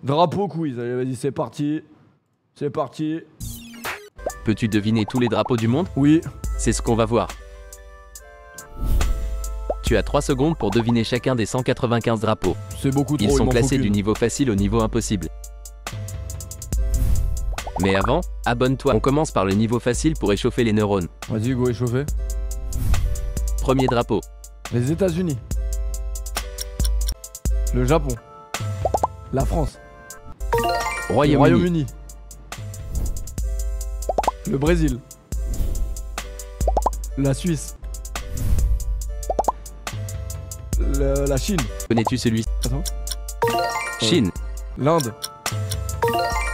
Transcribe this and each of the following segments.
Drapeau quiz, allez vas-y c'est parti. C'est parti. Peux-tu deviner tous les drapeaux du monde? Oui. C'est ce qu'on va voir. Tu as 3 secondes pour deviner chacun des 195 drapeaux. C'est beaucoup trop. Ils sont m'en classés faut du qu'une. niveau facile au niveau impossible. Mais avant, abonne-toi. On commence par le niveau facile pour échauffer les neurones. Vas-y go échauffer. Premier drapeau. Les États-Unis. Le Japon. La France. Le Royaume-Uni. Royaume-Uni. Le Brésil. La Suisse. La Chine. Connais-tu celui-ci? Attends. Chine. L'Inde.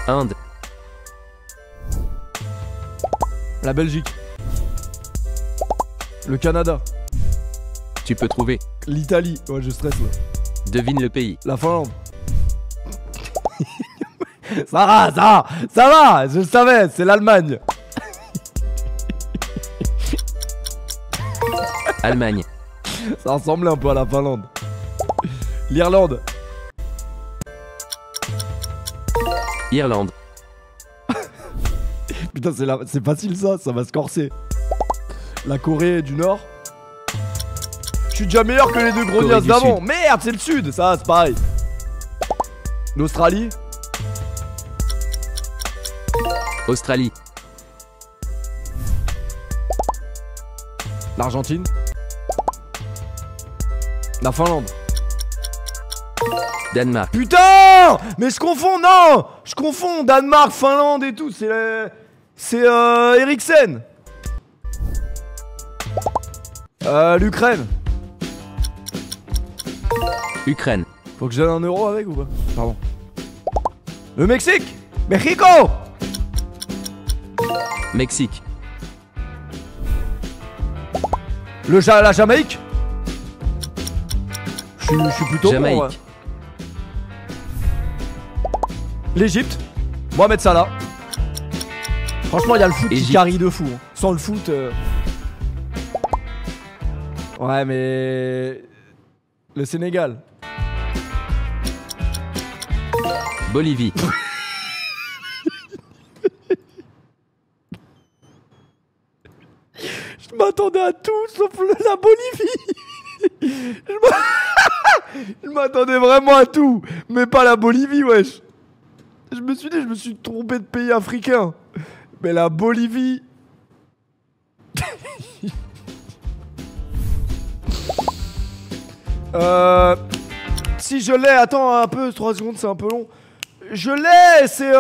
Inde. La Belgique. Le Canada. Tu peux trouver. L'Italie. Ouais, je stresse là. Devine le pays. La Finlande. Ça va, je le savais, c'est l'Allemagne. Allemagne. Ça ressemblait un peu à la Finlande. L'Irlande. Irlande. Putain, c'est facile ça va se corser. La Corée du Nord. Je suis déjà meilleur que les deux Corée grognas du d'avant. Sud. Merde, c'est le Sud, ça, c'est pareil. L'Australie. Australie. L'Argentine. La Finlande. Danemark. Putain! Mais je confonds, non! Je confonds Danemark, Finlande et tout, c'est Eriksen. L'Ukraine. Ukraine. Faut que j'aille un euro avec ou pas? Pardon. Le Mexique! Mexico! Mexique. La Jamaïque? Je suis plutôt Jamaïque. bon, ouais. L'Égypte. Mohamed Salah. Franchement, il y a le foot qui Égypte. carry de fou. Hein. Sans le foot. Ouais, mais. Le Sénégal. Bolivie. Je m'attendais à tout sauf la Bolivie. Je m'attendais vraiment à tout, mais pas la Bolivie, wesh. Je me suis dit, je me suis trompé de pays africain. Mais la Bolivie. Si je l'ai, attends un peu, 3 secondes, c'est un peu long. Je l'ai, c'est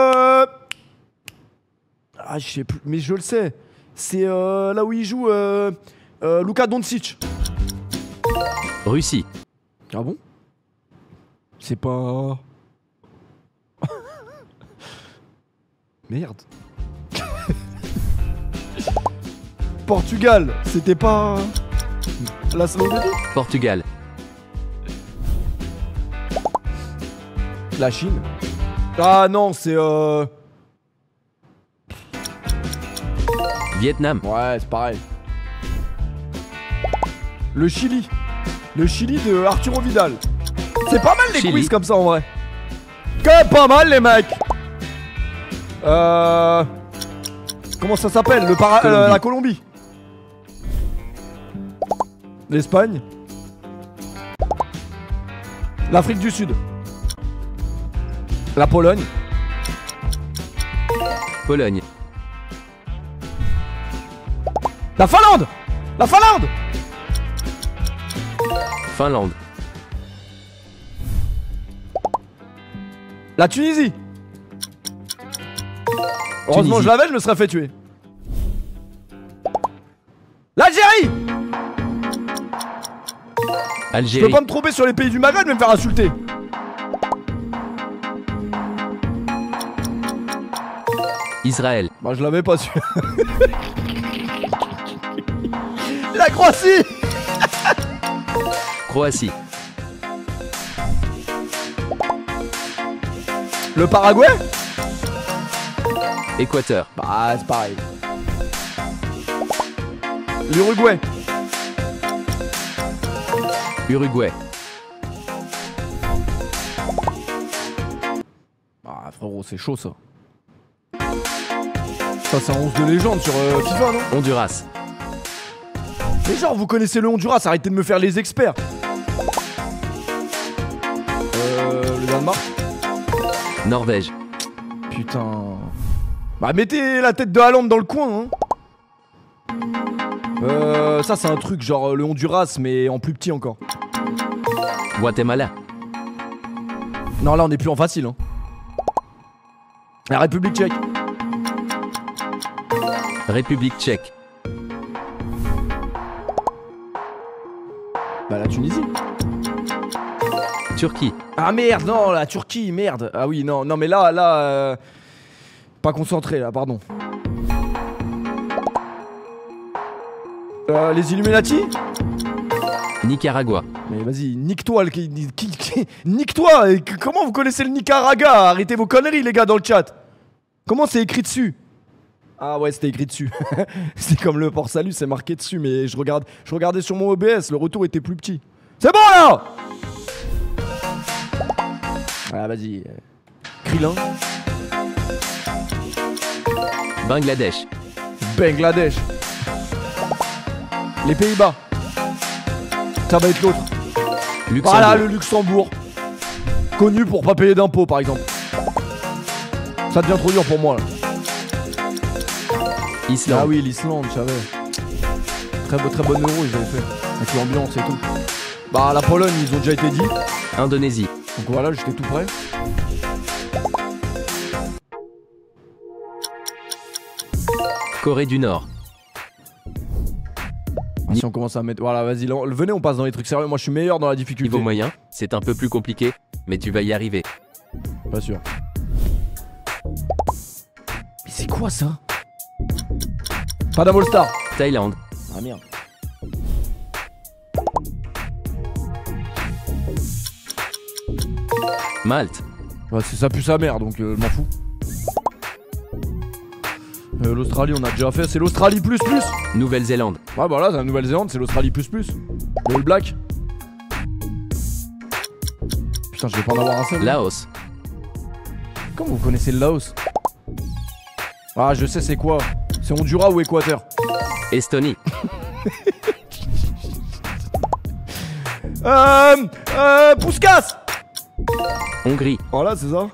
Ah, je sais plus, mais je le sais. C'est là où il joue Luka Doncic. Russie. Ah bon? C'est pas... Merde. Portugal, c'était pas... La Slovénie? Portugal. La Chine? Ah non, c'est Vietnam. Ouais, c'est pareil. Le Chili. Le Chili de Arturo Vidal. C'est pas mal les Chili. quiz comme ça en vrai. Quand même pas mal les mecs. Comment ça s'appelle? Colombie. La Colombie. L'Espagne. L'Afrique du Sud. La Pologne. Pologne. La Finlande. La Finlande. Finlande. La Tunisie. Heureusement Tunisie. je l'avais, je me serais fait tuer. L'Algérie. Je Algérie. peux pas me tromper sur les pays du Maghreb, je vais me faire insulter. Israël. Bah je l'avais pas su. La Croatie. Croatie. Le Paraguay. Équateur. Bah c'est pareil. L'Uruguay. Uruguay. Ah frérot, c'est chaud ça. Ça c'est un 11 de légende sur FIFA, non? Honduras. Mais genre, vous connaissez le Honduras, arrêtez de me faire les experts. Le Danemark. Norvège. Putain. Bah mettez la tête de Haaland dans le coin, hein. Ça c'est un truc genre le Honduras mais en plus petit encore. Guatemala. Non là on est plus en facile, hein. La République tchèque. République tchèque. Bah la Tunisie. Turquie. Ah merde, non, la Turquie, merde. Ah oui, non, non mais là, pas concentré là, pardon. Les Illuminati. Nicaragua. Mais vas-y, nique-toi, nique-toi. Comment vous connaissez le Nicaragua? Arrêtez vos conneries les gars dans le chat. Comment c'est écrit dessus? Ah ouais, c'était écrit dessus. C'est comme le port salut, c'est marqué dessus, mais je regardais sur mon OBS, le retour était plus petit. C'est bon là. Ah vas-y. Krillin. Bangladesh. Bangladesh. Les Pays-Bas. Ça va être l'autre. Luxembourg. Voilà le Luxembourg. Connu pour pas payer d'impôts par exemple. Ça devient trop dur pour moi là. Islande. Ah oui, l'Islande, je savais. Très bonne euro ils avaient fait. Avec l'ambiance et tout. Bah la Pologne ils ont déjà été dit. Indonésie. Donc voilà, j'étais tout prêt. Corée du Nord. Si on commence à mettre... Voilà, vas-y, venez, on passe dans les trucs sérieux. Moi, je suis meilleur dans la difficulté. Niveau moyen, c'est un peu plus compliqué, mais tu vas y arriver. Pas sûr. Mais c'est quoi ça? Panama All-Star. Thaïlande. Ah merde. Malte. Ouais, ça pue sa mère, donc je m'en fous. L'Australie, on a déjà fait. C'est l'Australie plus plus. Nouvelle-Zélande. Ouais, bah là, c'est la Nouvelle-Zélande, c'est l'Australie plus plus. Le All Black. Putain, je vais pas en avoir un seul. Laos. Comment vous connaissez le Laos? Ah, je sais c'est quoi. C'est Honduras ou Équateur? Estonie. Pouskas. Hongrie. Voilà, c'est ça.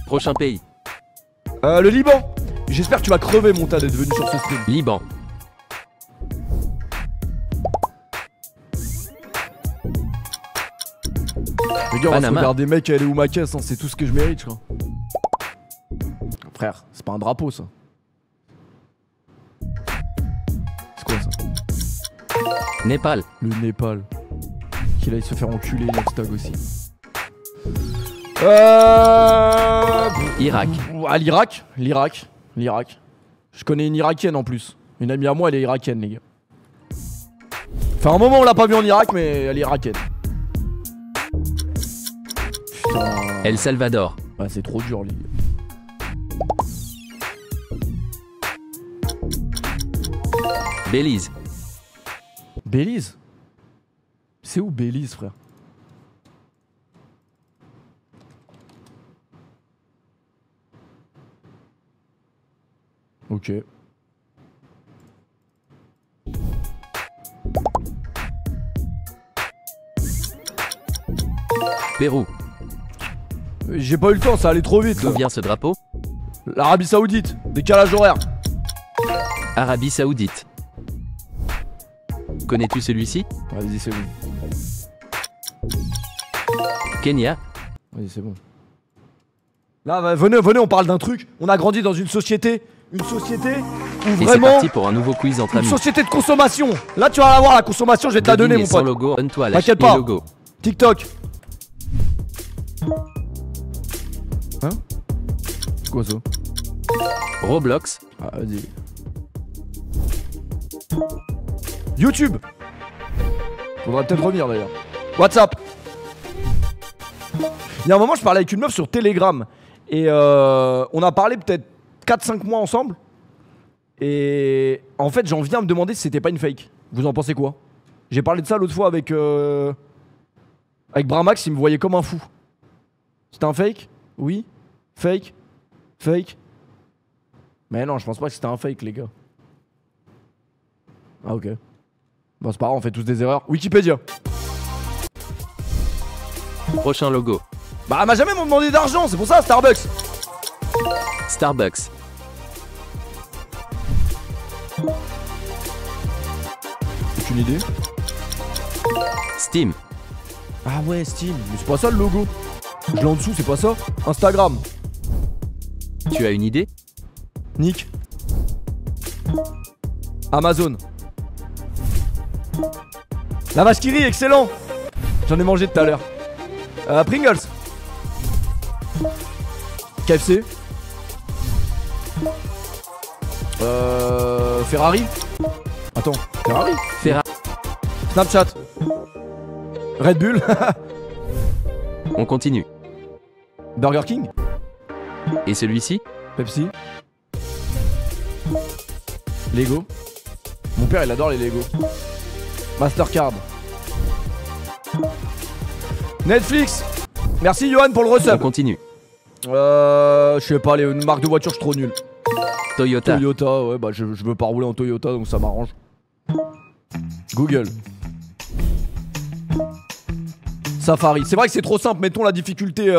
Prochain pays. Le Liban. J'espère que tu vas crever, mon tas, d'être venu sur ce stream. Liban. Les gars, on va se Panama. regarder mec, elle est où ma caisse, hein, c'est tout ce que je mérite, je crois. Frère, c'est pas un drapeau, ça. C'est quoi, ça? Népal. Le Népal. Qu'il aille se faire enculer, l'Hextag aussi. Irak. Ah, l'Irak. Je connais une Irakienne en plus. Une amie à moi, elle est irakienne, les gars. Enfin, un moment, on l'a pas vu en Irak, mais elle est irakienne. Putain. El Salvador. Ouais, c'est trop dur, les gars. Belize. Belize? C'est où Belize, frère? Ok. Pérou. J'ai pas eu le temps, ça allait trop vite. D'où vient ce drapeau? L'Arabie Saoudite, décalage horaire. Arabie Saoudite. Connais-tu celui-ci? Vas-y, c'est bon. Kenya. Vas-y, c'est bon. Là, venez, on parle d'un truc. On a grandi dans une société où Et c'est vraiment. parti pour un nouveau quiz entre Une amis. société de consommation. Là, tu vas la voir, la consommation, je vais te la donner, Devine mon sans pote. logo, donne-toi la T'inquiète pas. logo. TikTok. Hein? C'est quoi ça? Roblox. Ah, vas-y. YouTube. Faudrait peut-être revenir d'ailleurs. WhatsApp. Il y a un moment, je parlais avec une meuf sur Telegram. Et on a parlé peut-être 4-5 mois ensemble. Et en fait, j'en viens à me demander si c'était pas une fake. Vous en pensez quoi? J'ai parlé de ça l'autre fois avec Bramax, il me voyait comme un fou. C'était un fake? Oui. Fake? Fake? Mais non, je pense pas que c'était un fake, les gars. Ah, ok. Bon, c'est pas grave, on fait tous des erreurs. Wikipédia. Prochain logo. Bah, elle m'a jamais demandé d'argent, c'est pour ça, Starbucks. Starbucks. Aucune idée. Steam. Ah ouais, Steam. Mais c'est pas ça le logo. Je l'ai en dessous, c'est pas ça. Instagram. Tu as une idée? Nick. Amazon. La vache qui rit, excellent. J'en ai mangé tout à l'heure. Pringles. KFC. Ferrari. Attends, Ferrari. Ferrari. Snapchat. Red Bull. On continue. Burger King. Et celui-ci? Pepsi. Lego. Mon père il adore les Lego. Mastercard. Netflix. Merci Johan pour le On resub. continue. Je sais pas, les marques de voiture je suis trop nul. Toyota. Toyota, ouais bah je veux pas rouler en Toyota donc ça m'arrange. Google. Safari. C'est vrai que c'est trop simple, mettons la difficulté.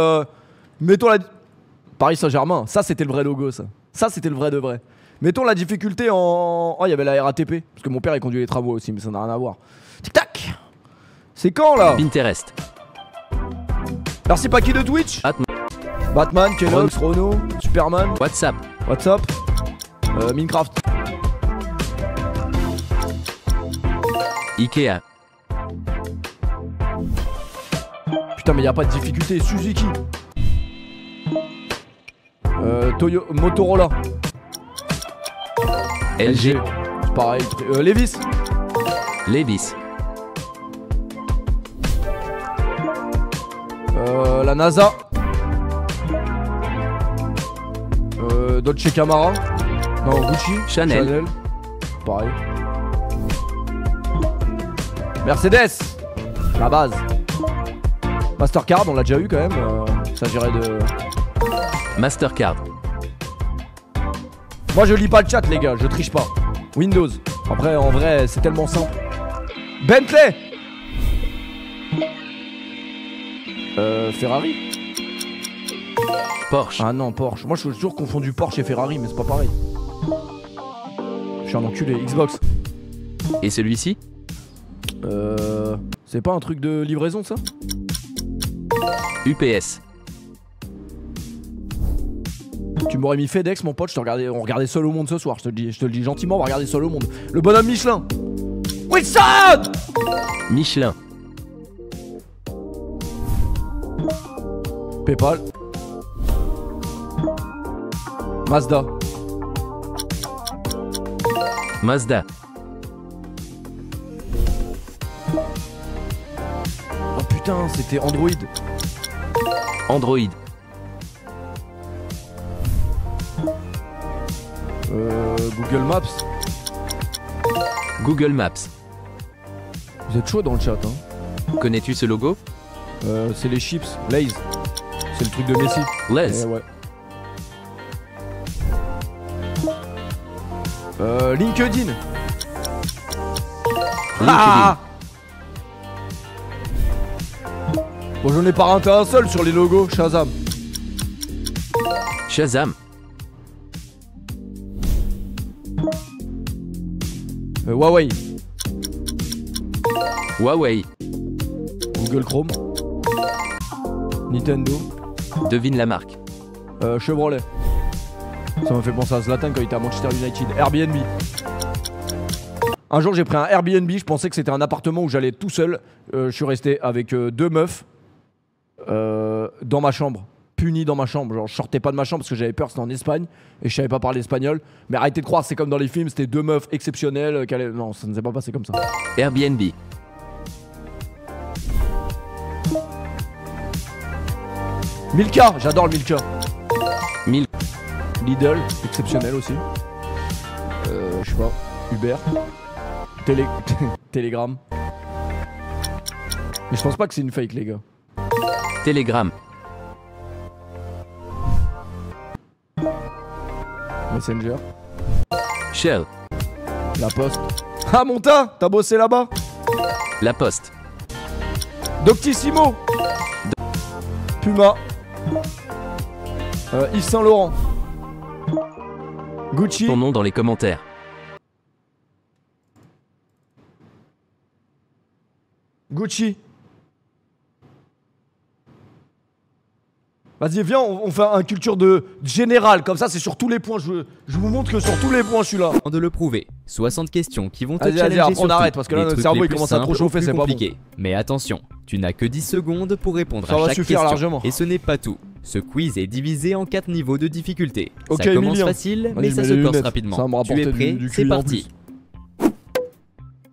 Mettons la. Paris Saint-Germain, ça c'était le vrai logo ça. Ça c'était le vrai de vrai. Mettons la difficulté en. Oh, il y avait la RATP. Parce que mon père il conduit les tramways aussi, mais ça n'a rien à voir. Tic tac. C'est quand là? Pinterest. Merci Paki de Twitch. Batman. Batman, Kellogg's, Renault, Superman, WhatsApp. WhatsApp, Minecraft. Ikea. Putain mais y a pas de difficulté. Suzuki. Motorola. LG. C'est pareil. Levi's. Levi's. La NASA. Dolce Camara. Non, Gucci. Chanel. Pareil. Mercedes. La base. Mastercard, on l'a déjà eu quand même. Ça gérait de. Mastercard. Moi je lis pas le chat les gars, je triche pas. Windows. Après en vrai c'est tellement simple. Bentley. Ferrari. Porsche. Ah non Porsche. Moi je suis toujours confondu Porsche et Ferrari mais c'est pas pareil. Je suis un enculé. Xbox. Et celui-ci? C'est pas un truc de livraison ça? UPS. Tu m'aurais mis FedEx mon pote, on regardait Seul au monde ce soir, je te le dis gentiment, on va regarder Seul au monde. Le bonhomme Michelin. Wilson. Michelin. PayPal. Mazda. Mazda. Oh putain, c'était Android. Android. Google Maps. Google Maps. Vous êtes chaud dans le chat hein. Connais-tu ce logo? C'est les chips, Lay's. C'est le truc de Messi. Lays. Ouais. LinkedIn. Ah bon j'en ai pas renté un seul sur les logos. Shazam. Shazam. Huawei. Huawei. Google Chrome. Nintendo. Devine la marque. Chevrolet. Ça m'a fait penser à Zlatan quand il était à Manchester United. Airbnb. Un jour j'ai pris un Airbnb, je pensais que c'était un appartement où j'allais tout seul. Je suis resté avec deux meufs dans ma chambre. Puni dans ma chambre, genre je sortais pas de ma chambre parce que j'avais peur, c'était en Espagne et je savais pas parler espagnol. Mais arrêtez de croire, c'est comme dans les films, c'était deux meufs exceptionnelles. Non, ça ne s'est pas passé comme ça. Airbnb. Milka, j'adore le Milka. Mil. Lidl, exceptionnel aussi. Je sais pas, Uber. Telegram. Mais je pense pas que c'est une fake les gars. Telegram. Messenger. Shell. La Poste. Ah, Monta, t'as bossé là-bas? La Poste. Doctissimo. Puma. Yves Saint Laurent. Gucci. Ton nom dans les commentaires. Gucci. Vas-y, viens, on fait un culture de général, comme ça c'est sur tous les points, je vous montre que sur tous les points je suis là. De le prouver. 60 questions qui vont te Vas-y, challenger après, sur on arrête, tout. parce que là, Des notre trucs cerveau, les il plus commence à trop simples chauffer, aux c'est plus pas bon. compliqués. Mais attention, tu n'as que 10 secondes pour répondre Ça à va chaque suffire question. largement. Et ce n'est pas tout. Ce quiz est divisé en 4 niveaux de difficulté. Ok, Ça commence Emilien. facile, Vas-y, mais je ça mets se les corse lunettes. rapidement. Ça va me Tu es rapporter prêt? du C'est QI en parti.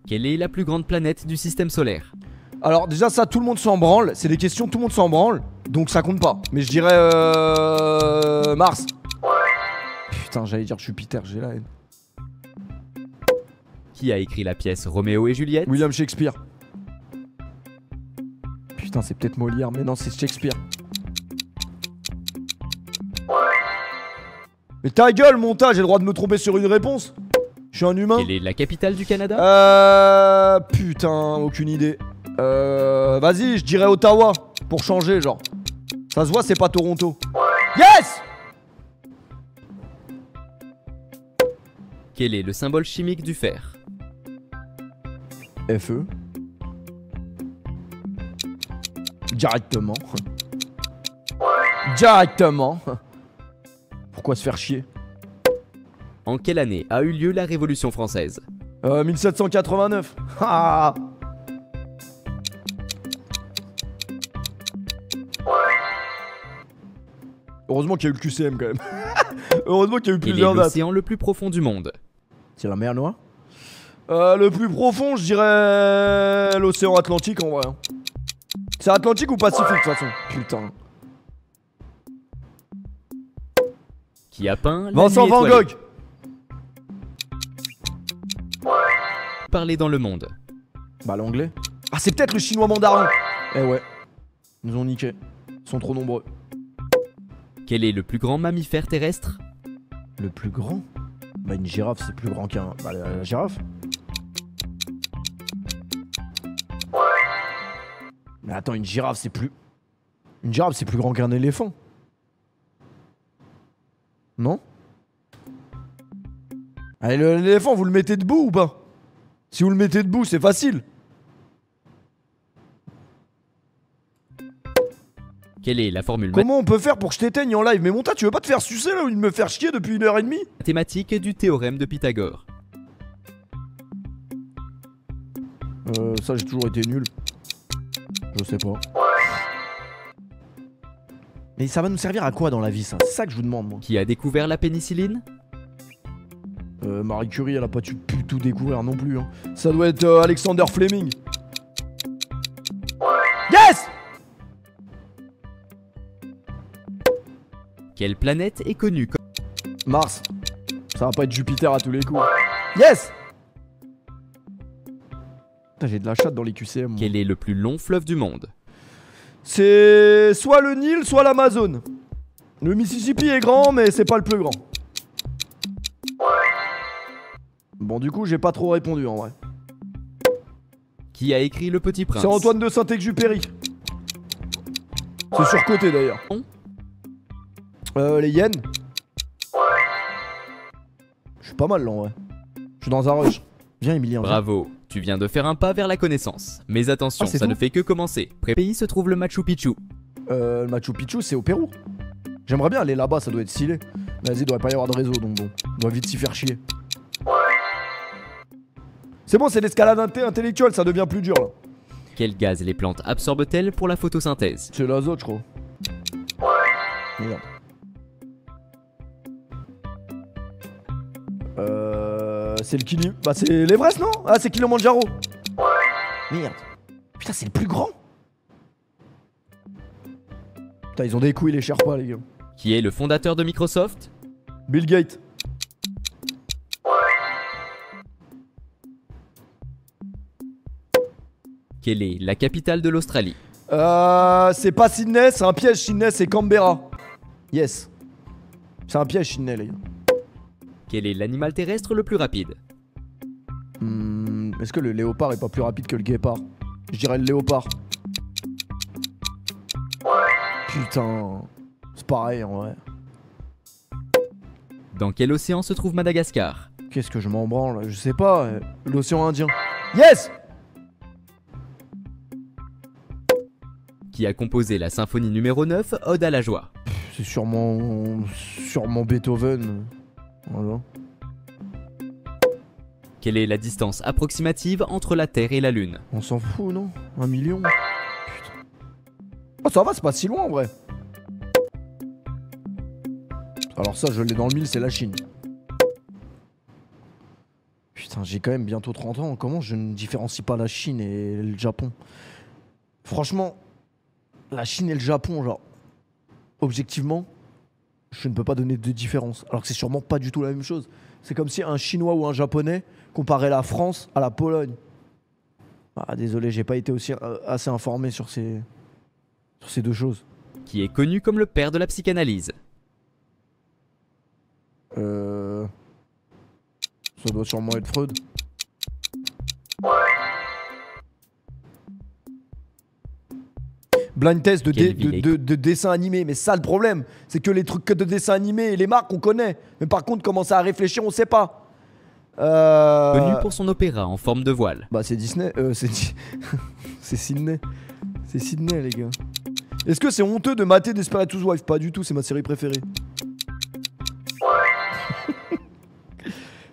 Quelle est la plus grande planète du système solaire? Alors déjà ça, tout le monde s'en branle, c'est des questions, tout le monde s'en branle, donc ça compte pas. Mais je dirais Mars. Putain, j'allais dire Jupiter, j'ai la haine. Qui a écrit la pièce Roméo et Juliette? William Shakespeare. Putain, c'est peut-être Molière, mais non, c'est Shakespeare. Mais ta gueule, Monta, j'ai le droit de me tromper sur une réponse. Je suis un humain. Quelle est la capitale du Canada? Putain, aucune idée. Vas-y, je dirais Ottawa, pour changer, genre. Ça se voit, c'est pas Toronto. Yes! Quel est le symbole chimique du fer? FE. Directement. Directement. Pourquoi se faire chier? En quelle année a eu lieu la Révolution française? 1789. Ah. Heureusement qu'il y a eu le QCM quand même. Heureusement qu'il y a eu Quel est plusieurs dates. l'océan le plus profond du monde? C'est la mer Noire. Le plus profond, je dirais l'océan Atlantique en vrai. hein. C'est Atlantique ou Pacifique de toute façon? Putain. Qui a peint la Vincent nuit Van étoilée? Gogh. Parler dans le monde. Bah l'anglais. Ah c'est peut-être le chinois mandarin. Eh ouais. Ils nous ont niqué. Ils sont trop nombreux. Quel est le plus grand mammifère terrestre? Le plus grand? Bah une girafe c'est plus grand qu'un... Bah la girafe. Mais attends, une girafe c'est plus... Une girafe c'est plus grand qu'un éléphant. Non? Allez, l'éléphant vous le mettez debout ou pas? Si vous le mettez debout c'est facile. Quelle est la formule Comment on peut faire pour que je t'éteigne en live? Mais Monta, tu veux pas te faire sucer là ou de me faire chier depuis 1h30? mathématique du théorème de Pythagore? Ça j'ai toujours été nul. Je sais pas. Mais ça va nous servir à quoi dans la vie ça? C'est ça que je vous demande moi. Qui a découvert la pénicilline? Marie Curie elle a pas pu tout découvrir non plus hein. Ça doit être Alexander Fleming. Yes! Quelle planète est connue comme... Mars. Ça va pas être Jupiter à tous les coups. Yes! Putain j'ai de la chatte dans les QCM moi. Quel est le plus long fleuve du monde? C'est soit le Nil, soit l'Amazone. Le Mississippi est grand, mais c'est pas le plus grand. Bon, du coup, j'ai pas trop répondu en vrai. Qui a écrit Le Petit Prince? C'est Antoine de Saint-Exupéry. C'est surcoté d'ailleurs. Les hyènes. Je suis pas mal là en vrai. Je suis dans un rush. Viens, Emilien. viens. Bravo, tu viens de faire un pas vers la connaissance. Mais attention, Ah, c'est ça tout ne fait que commencer. Près pays se trouve le Machu Picchu. Le Machu Picchu, c'est au Pérou. J'aimerais bien aller là-bas, ça doit être stylé. Mais vas-y, il devrait pas y avoir de réseau donc bon. On doit vite s'y faire chier. C'est bon, c'est l'escalade intellectuelle, ça devient plus dur là. Quel gaz les plantes absorbent-elles pour la photosynthèse? C'est l'azote, je crois. Merde. C'est le Kili... Bah c'est l'Everest, non? Ah, c'est Kilimanjaro. Merde. Putain, c'est le plus grand. Putain, ils ont des couilles les Sherpas, les gars. Qui est le fondateur de Microsoft? Bill Gates. Quelle est la capitale de l'Australie? C'est pas Sydney, c'est un piège. Sydney, c'est Canberra. Yes. C'est un piège, Sydney, les gars. Quel est l'animal terrestre le plus rapide? Est-ce que le léopard est pas plus rapide que le guépard? Je dirais le léopard. Putain. C'est pareil en vrai. Dans quel océan se trouve Madagascar? Qu'est-ce que je m'en branle? Je sais pas. L'océan Indien. Yes! Qui a composé la symphonie numéro 9, Ode à la joie? C'est sûrement Beethoven. Voilà. Quelle est la distance approximative entre la Terre et la Lune? On s'en fout, non? 1 million? Putain. Oh, ça va, c'est pas si loin en vrai. Alors ça, je l'ai dans le mille, c'est la Chine. Putain, j'ai quand même bientôt 30 ans. Comment je ne différencie pas la Chine et le Japon? Franchement, la Chine et le Japon, genre, objectivement, je ne peux pas donner de différence. Alors que c'est sûrement pas du tout la même chose. C'est comme si un Chinois ou un Japonais comparait la France à la Pologne. Ah, désolé, j'ai pas été aussi assez informé sur ces deux choses. Qui est connu comme le père de la psychanalyse? Ça doit sûrement être Freud. Blind test de dessin animé, mais ça le problème, c'est que les trucs que de dessin animé et les marques on connaît, mais par contre commencer à réfléchir on sait pas. Connu pour son opéra en forme de voile. Bah c'est Disney, c'est Sydney. C'est Sydney les gars. Est-ce que c'est honteux de mater Desperate Housewives? Pas du tout, c'est ma série préférée.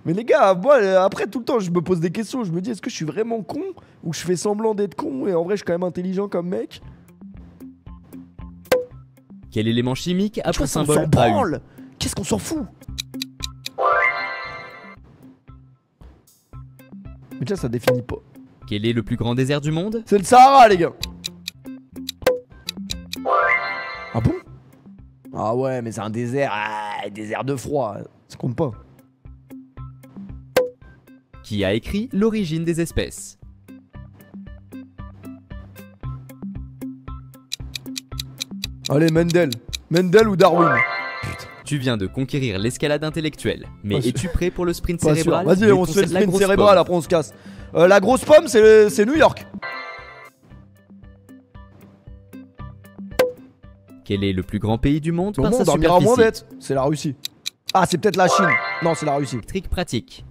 Mais les gars, moi après tout le temps je me pose des questions, je me dis est-ce que je suis vraiment con ou je fais semblant d'être con et en vrai je suis quand même intelligent comme mec? Quel élément chimique a pour symbole on s'en branle. Qu'est-ce qu'on s'en fout? Mais tiens, ça définit pas. Quel est le plus grand désert du monde? C'est le Sahara, les gars. Ah bon? Ah ouais, mais c'est un désert. Ah, désert de froid. Ça compte pas. Qui a écrit L'origine des espèces? Allez, Mendel. Mendel ou Darwin? Putain. Tu viens de conquérir l'escalade intellectuelle, mais es-tu prêt pour le sprint Pas cérébral? Vas-y, on se fait le sprint cérébral, après on se casse. La grosse pomme, c'est New York. Quel est le plus grand pays du monde Au par monde, sa dormira moins superficie? bête. C'est la Russie. Ah, c'est peut-être la Chine. Non, c'est la Russie. Trick pratique.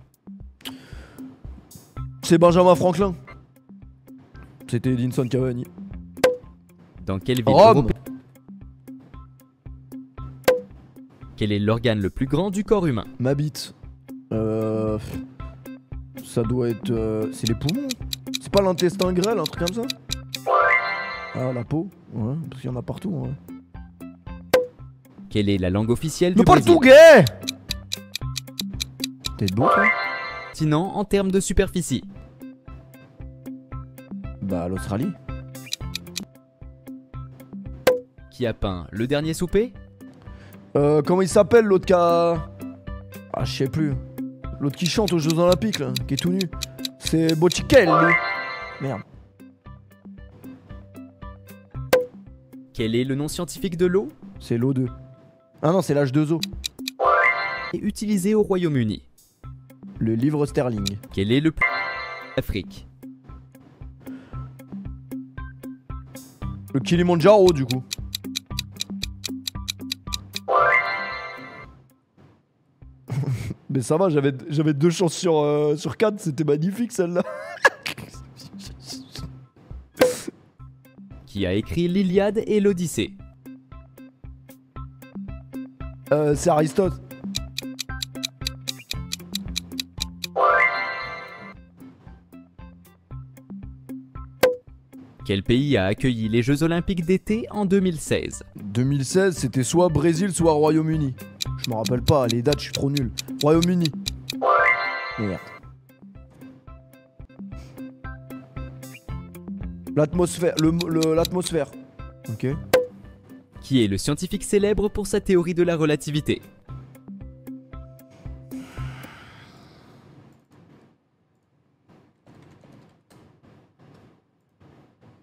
C'est Benjamin Franklin. C'était Edinson Cavani. Dans quelle ville Rome. européenne? Quel est l'organe le plus grand du corps humain? Ma bite. Ça doit être. C'est les poumons. C'est pas l'intestin grêle, un truc comme ça? Ah, la peau. Ouais, parce qu'il y en a partout. Ouais. Quelle est la langue officielle Le du Brésil? portugais. T'es beau, toi? Continent en termes de superficie. Bah, l'Australie. Qui a peint Le Dernier Souper? Comment il s'appelle l'autre qui a. Ah, je sais plus. L'autre qui chante aux Jeux Olympiques, là, qui est tout nu. C'est Botticelli. Merde. Quel est le nom scientifique de l'eau? C'est l'O2. Ah non, c'est l'H2O. Et utilisé au Royaume-Uni. Le livre sterling. Quel est le plus d'Afrique? Le Kilimandjaro, du coup. Mais ça va, j'avais 2 chances sur 4, c'était magnifique celle-là. Qui a écrit l'Iliade et l'Odyssée? C'est Aristote. Quel pays a accueilli les Jeux Olympiques d'été en 2016? 2016, c'était soit Brésil, soit Royaume-Uni. Je me rappelle pas, les dates, je suis trop nul. Royaume-Uni. Merde. L'atmosphère, l'atmosphère. Ok. Qui est le scientifique célèbre pour sa théorie de la relativité?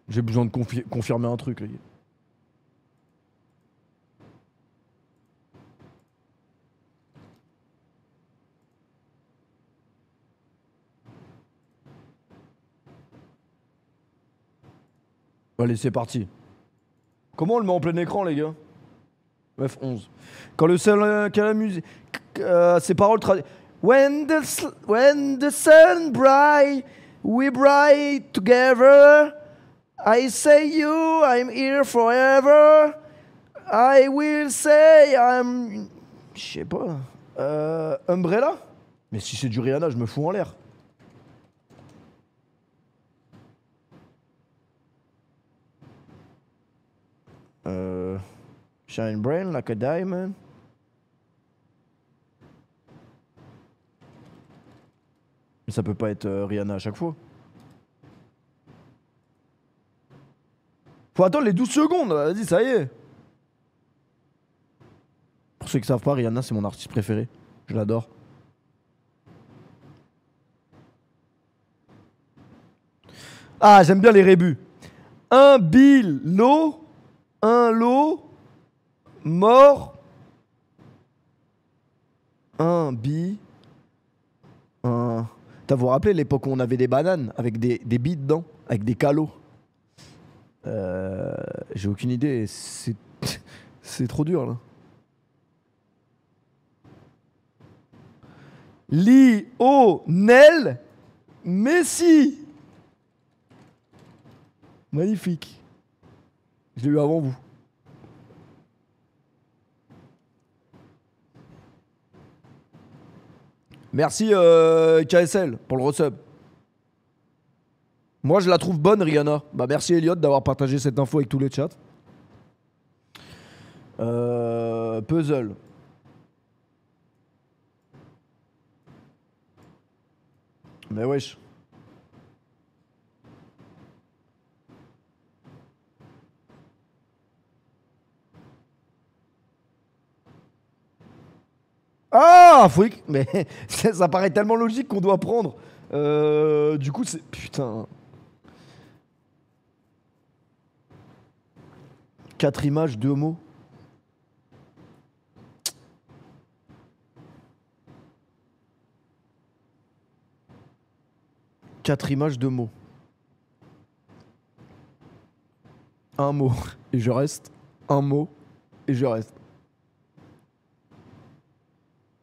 J'ai besoin de confirmer un truc, les gars. Allez, c'est parti. Comment on le met en plein écran, les gars? F11. Quand le seul qu'à la musique. Ces paroles when the sun bright, we bright together. I say you, I'm here forever. I will say I'm. Je sais pas. Umbrella? Mais si c'est du Rihanna, je me fous en l'air. Shine brain like a diamond. Mais ça peut pas être Rihanna à chaque fois. Faut attendre les 12 secondes, vas-y, ça y est. Pour ceux qui savent pas, Rihanna c'est mon artiste préféré. Je l'adore. Ah, j'aime bien les rébus. Un bill, lot, un lot, mort, un bi, un... T'as vous rappelé l'époque où on avait des bananes avec des billes dedans, avec des calots? J'ai aucune idée, c'est trop dur là. Lionel Messi. Magnifique. Je l'ai eu avant vous. Merci KSL pour le resub. Moi je la trouve bonne Rihanna. Bah merci Elliot d'avoir partagé cette info avec tous les chats. Puzzle. Mais wesh. Ah, freak. Mais ça paraît tellement logique qu'on doit prendre. Du coup, c'est... Putain. 4 images, 2 mots. Quatre images, 2 mots. Un mot et je reste. Un mot et je reste.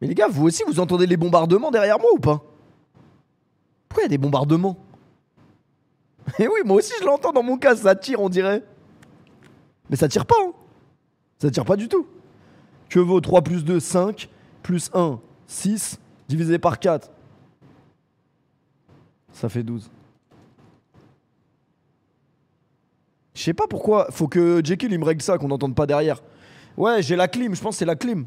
Mais les gars, vous aussi, vous entendez les bombardements derrière moi ou pas? Pourquoi il y a des bombardements? Eh oui, moi aussi je l'entends dans mon casque, ça tire on dirait. Mais ça tire pas, hein. Ça tire pas du tout. Que vaut 3 plus 2, 5, plus 1, 6, divisé par 4. Ça fait 12. Je sais pas pourquoi, faut que Jekyll il me règle ça, qu'on n'entende pas derrière. Ouais, j'ai la clim, je pense que c'est la clim.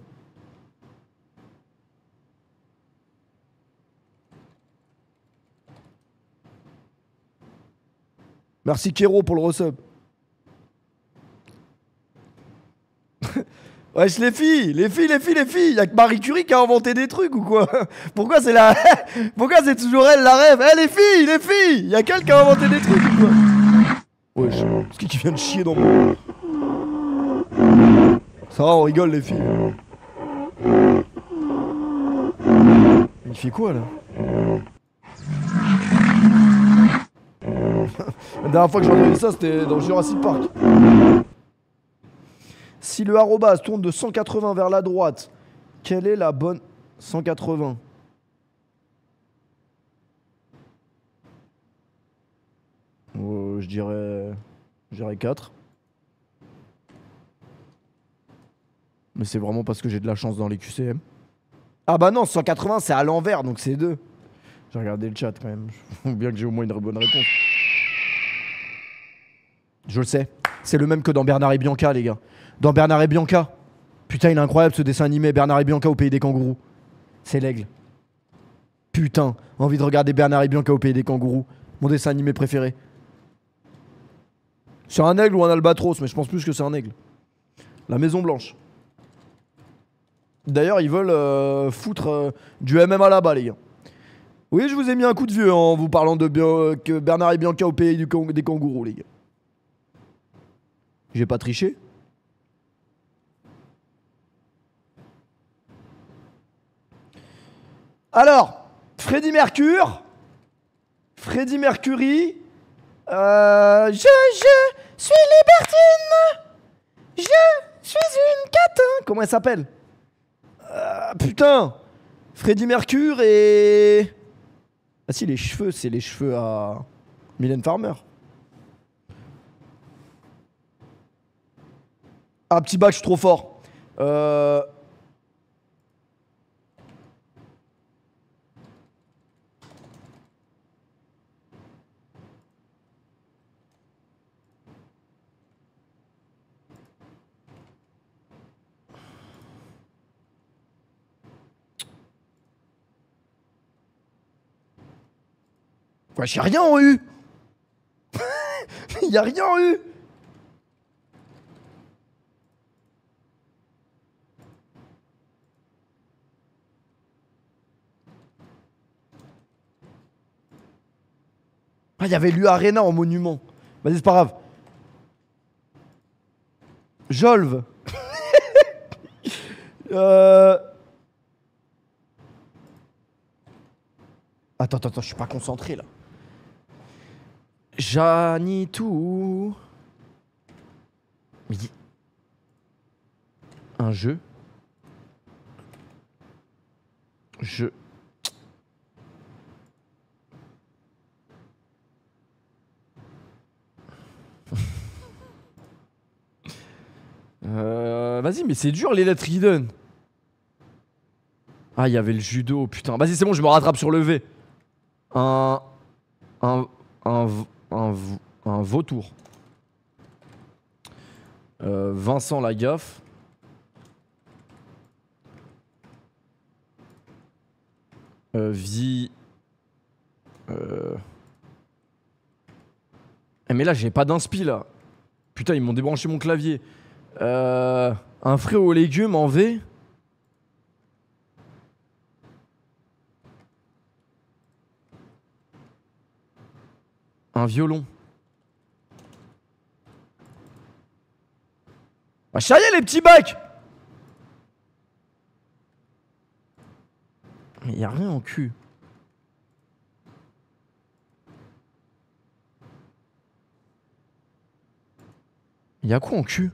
Merci Kero pour le resub. Wesh les filles. Y'a que Marie Curie qui a inventé des trucs ou quoi? Pourquoi c'est la... Pourquoi c'est toujours elle la rêve? Eh les filles. Y'a qu'elle qui a inventé des trucs ou quoi? Wesh, c'est qui vient de chier dans mon... Ça va, on rigole les filles. Il fait quoi là? La dernière fois que j'ai entendu ça, c'était dans Jurassic Park. Si le arrobas tourne de 180 vers la droite, quelle est la bonne... 180. Je dirais 4. Mais c'est vraiment parce que j'ai de la chance dans les QCM. Ah bah non, 180 c'est à l'envers, donc c'est 2. J'ai regardé le chat quand même. Faut bien que j'ai au moins une bonne réponse. Je le sais. C'est le même que dans Bernard et Bianca, les gars. Dans Bernard et Bianca. Putain, il est incroyable ce dessin animé. Bernard et Bianca au pays des kangourous. C'est l'aigle. Putain, envie de regarder Bernard et Bianca au pays des kangourous. Mon dessin animé préféré. C'est un aigle ou un albatros, mais je pense plus que c'est un aigle. La Maison Blanche. D'ailleurs, ils veulent foutre du MMA là-bas, les gars. Oui, je vous ai mis un coup de vieux en vous parlant de que Bernard et Bianca au pays des kangourous, les gars. J'ai pas triché. Alors, Freddie Mercury. suis libertine. Je suis une catin. Comment elle s'appelle? Putain. Freddie Mercury et... Ah si, les cheveux, c'est les cheveux à Mylène Farmer. Ah, petit bac, je suis trop fort. Quoi, j'ai rien en U. Y'a rien en U. Ah, il y avait l'U Arena en monument. Vas-y, c'est pas grave. Jolve. Attends, je suis pas concentré là. Janitou. Un jeu. Vas-y, mais c'est dur les lettres hidden. Ah, il y avait le judo, putain. Vas-y, c'est bon, je me rattrape sur le V. Un vautour. Vincent Lagaffe. Mais là, j'ai pas d'inspi là. Putain, ils m'ont débranché mon clavier. Un fruit aux légumes en V. Un violon. Ah, ça y est, les petits bacs. Mais y a rien en cul. Y a quoi en cul?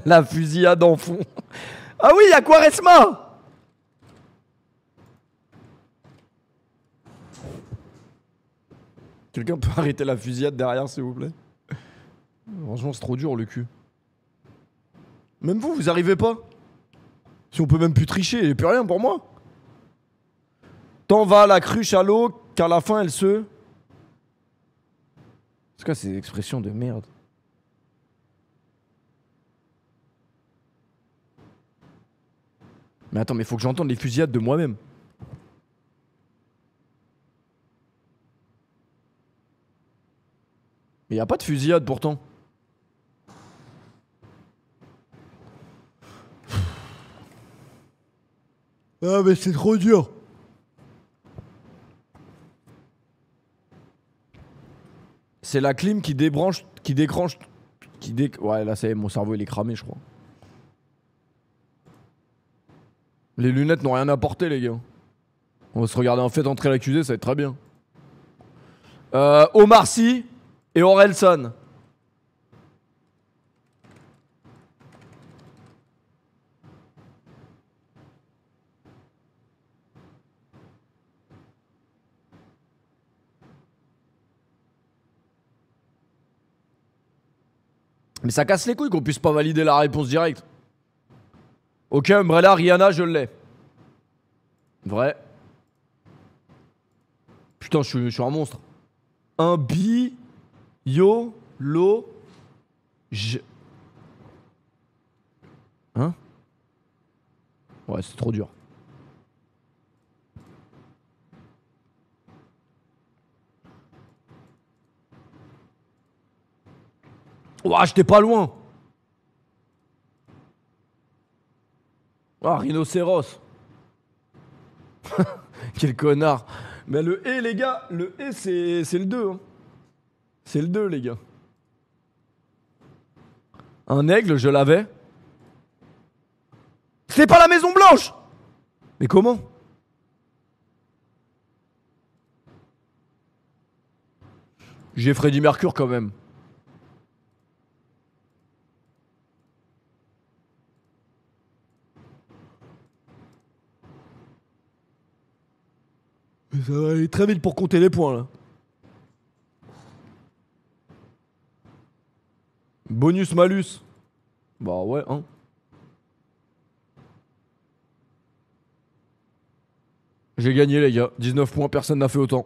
La fusillade en fond. Ah oui, y'a Quaresma. Quelqu'un peut arrêter la fusillade derrière, s'il vous plaît? Franchement, c'est trop dur, le cul. Même vous, vous arrivez pas? Si on peut même plus tricher, y'a plus rien pour moi. T'en vas la cruche à l'eau, qu'à la fin, elle se... C'est quoi ces expressions de merde? Mais attends, mais faut que j'entende les fusillades de moi-même. Mais y a pas de fusillade pourtant. Ah mais c'est trop dur. C'est la clim qui débranche, qui décranche, Ouais là ça y est, mon cerveau il est cramé je crois. Les lunettes n'ont rien apporté les gars. On va se regarder en fait entrer l'accusé, ça va être très bien. Omar Sy et Orelsan. Mais ça casse les couilles qu'on puisse pas valider la réponse directe. Ok, Umbrella, Rihanna, je l'ai. Vrai. Putain, je suis un monstre. Un bi... Yo... Lo... Je... Hein? Ouais, c'est trop dur. Ouah, j'étais pas loin. Ah, rhinocéros. Quel connard. Mais le E, les gars, le E, c'est le 2. Hein. C'est le 2, les gars. Un aigle, je l'avais. C'est pas la Maison Blanche. Mais comment? J'ai Freddie Mercury quand même. Mais ça va aller très vite pour compter les points là. Bonus malus. Bah ouais, hein. J'ai gagné les gars, 19 points, personne n'a fait autant.